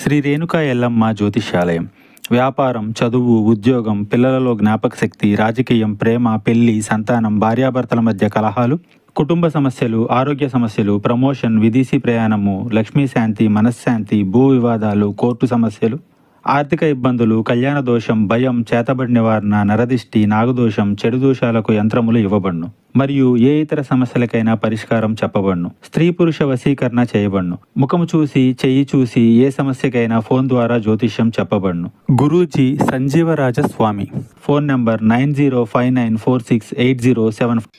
శ్రీ రేణుకా ఎల్లమ్మ జ్యోతిష్యాలయం. వ్యాపారం, చదువు, ఉద్యోగం, పిల్లలలో జ్ఞాపకశక్తి, రాజకీయం, ప్రేమ, పెళ్లి, సంతానం, భార్యాభర్తల మధ్య కలహాలు, కుటుంబ సమస్యలు, ఆరోగ్య సమస్యలు, ప్రమోషన్, విదేశీ ప్రయాణము, లక్ష్మీ శాంతి, మనశ్శాంతి, భూ వివాదాలు, కోర్టు సమస్యలు, ఆర్థిక ఇబ్బందులు, కళ్యాణ దోషం, భయం, చేతబడి నివారణ, నరదిష్టి, నాగదోషం, చెడు దోషాలకు యంత్రములు ఇవ్వబడును. మరియు ఏ ఇతర సమస్యలకైనా పరిష్కారం చెప్పబడును. స్త్రీ పురుష వశీకరణ చేయబడును. ముఖము చూసి, చెయ్యి చూసి ఏ సమస్యకైనా ఫోన్ ద్వారా జ్యోతిష్యం చెప్పబడును. గురూజీ సంజీవరాజ స్వామి. Phone number 9059468075.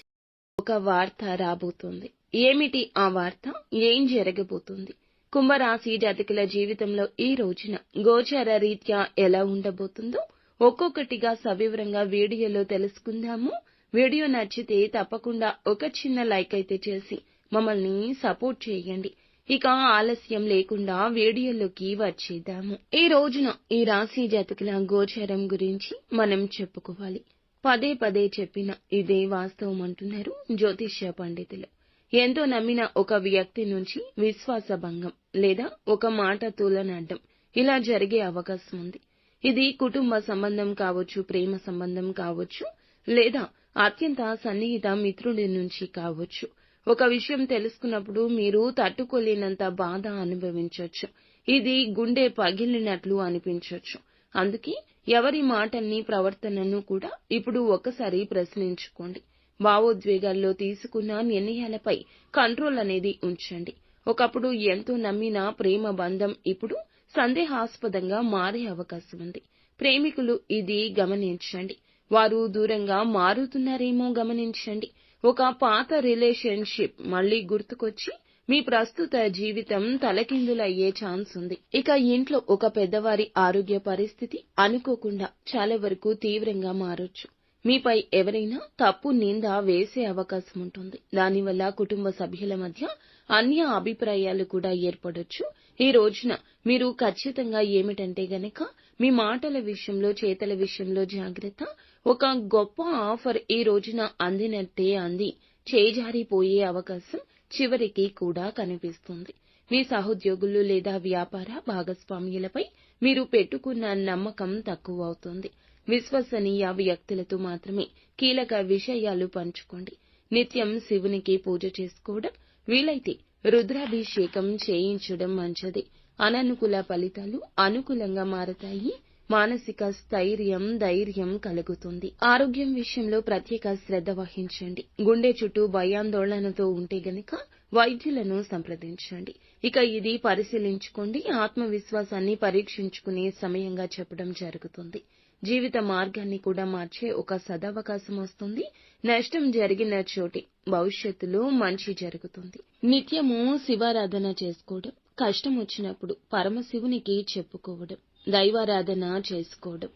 ఒక వార్త రాబోతుంది. ఏమిటి ఆ వార్త? ఏం జరగబోతుంది? కుంభరాశి జాతకుల జీవితంలో ఈ రోజున గోచార రీత్యా ఎలా ఉండబోతుందో ఒక్కొక్కటిగా సవివరంగా వీడియోలో తెలుసుకుందాము. వీడియో నచ్చితే తప్పకుండా ఒక చిన్న లైక్ అయితే చేసి మమ్మల్ని సపోర్ట్ చేయండి. ఇక ఆలస్యం లేకుండా వీడియోలోకి వచ్చేద్దాము. ఈ రోజున ఈ రాశి జాతకుల గోచారం గురించి మనం చెప్పుకోవాలి. పదే పదే చెప్పిన ఇదే వాస్తవం అంటున్నారు జ్యోతిష్య పండితులు. ఎంతో నమ్మిన ఒక వ్యక్తి నుంచి విశ్వాస భంగం లేదా ఒక మాట తూలనాడడం ఇలా జరిగే అవకాశం ఉంది. ఇది కుటుంబ సంబంధం కావచ్చు, ప్రేమ సంబంధం కావచ్చు, లేదా అత్యంత సన్నిహిత మిత్రుడి నుంచి కావచ్చు. ఒక విషయం తెలుసుకున్నప్పుడు మీరు తట్టుకోలేనంత బాధ అనుభవించవచ్చు. ఇది గుండె పగిలినట్లు అనిపించవచ్చు. అందుకే ఎవరి మాటల్ని, ప్రవర్తనను కూడా ఇప్పుడు ఒకసారి ప్రశ్నించుకోండి. భావోద్వేగాల్లో తీసుకున్న నిర్ణయాలపై కంట్రోల్ అనేది ఉంచండి. ఒకప్పుడు ఎంతో నమ్మిన ప్రేమ బంధం ఇప్పుడు సందేహాస్పదంగా మారే అవకాశం ఉంది. ప్రేమికులు ఇది గమనించండి. వారు దూరంగా మారుతున్నారేమో గమనించండి. ఒక పాత రిలేషన్షిప్ మళ్లీ గుర్తుకొచ్చి మీ ప్రస్తుత జీవితం తలకిందులయ్యే ఛాన్స్ ఉంది. ఇక ఇంట్లో ఒక పెద్దవారి ఆరోగ్య పరిస్థితి అనుకోకుండా చాలా వరకు తీవ్రంగా మారొచ్చు. మీపై ఎవరైనా తప్పు నింద వేసే అవకాశం ఉంటుంది. దానివల్ల కుటుంబ సభ్యుల మధ్య అన్య అభిప్రాయాలు కూడా ఏర్పడొచ్చు. ఈ రోజున మీరు ఖచ్చితంగా ఏమిటంటే గనక మీ మాటల విషయంలో, చేతల విషయంలో జాగ్రత్త. ఒక గొప్ప ఆఫర్ ఈ రోజున అందినట్టే అంది చేజారిపోయే అవకాశం చివరికి కూడా కనిపిస్తుంది. మీ సహోద్యోగులు లేదా వ్యాపార భాగస్వామ్యులపై మీరు పెట్టుకున్న నమ్మకం తక్కువ అవుతుంది. విశ్వసనీయ వ్యక్తులతో మాత్రమే కీలక విషయాలు పంచుకోండి. నిత్యం శివునికి పూజ చేసుకోవడం, వీలైతే రుద్రాభిషేకం చేయించడం మంచిది. అననుకూల ఫలితాలు అనుకూలంగా మారతాయి. మానసిక స్థైర్యం, ధైర్యం కలుగుతుంది. ఆరోగ్యం విషయంలో ప్రత్యేక శ్రద్ధ వహించండి. గుండె చుట్టూ భయాందోళనతో ఉంటే గనక వైద్యులను సంప్రదించండి. ఇక ఇది పరిశీలించుకోండి. ఆత్మవిశ్వాసాన్ని పరీక్షించుకునే సమయంగా చెప్పడం జరుగుతుంది. జీవిత మార్గాన్ని కూడా మార్చే ఒక సదవకాశం వస్తుంది. నష్టం జరిగిన చోటే భవిష్యత్తులో మంచి జరుగుతుంది. నిత్యము శివారాధన చేసుకోవడం, కష్టం వచ్చినప్పుడు పరమశివునికి చెప్పుకోవడం, దైవారాధన చేసుకోవడం,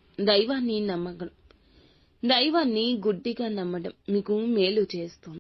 దైవాన్ని గుడ్డిగా నమ్మడం మీకు మేలు చేస్తుంది.